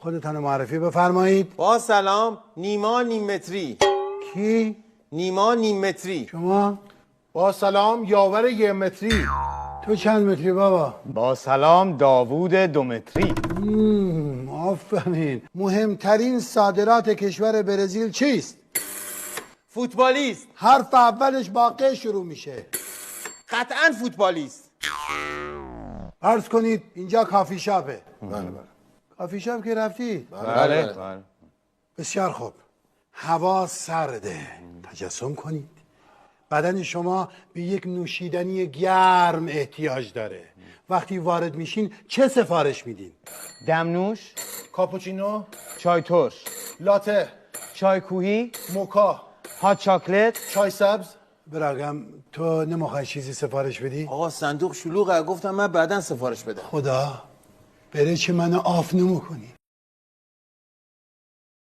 خودتان معرفی بفرمایید. با سلام، نیما نیم متری. کی؟ نیما نیم متری. شما؟ با سلام یاور 1 متری. تو چند متری بابا؟ با سلام داوود 2 متری. آفرین. مهمترین صادرات کشور برزیل چیست؟ فوتبالیست. حرف اولش با ق شروع میشه. قطعا فوتبالیست. عرض کنید اینجا کافی شاپه. کافی شاپ که رفتی؟ بله. بسیار خوب. هوا سرده. تجسم کنید. بدن شما به یک نوشیدنی گرم احتیاج داره. وقتی وارد میشین چه سفارش میدین؟ دمنوش، کاپوچینو، چای ترش، لاته، چای کوهی، موکا، هات چاکلت. چای سبز. براگم تو نمیخوای چیزی سفارش بدی؟ آقا صندوق شلوغه، گفتم من بعداً سفارش بدم. خدا بره چه منو آف نمو کنی.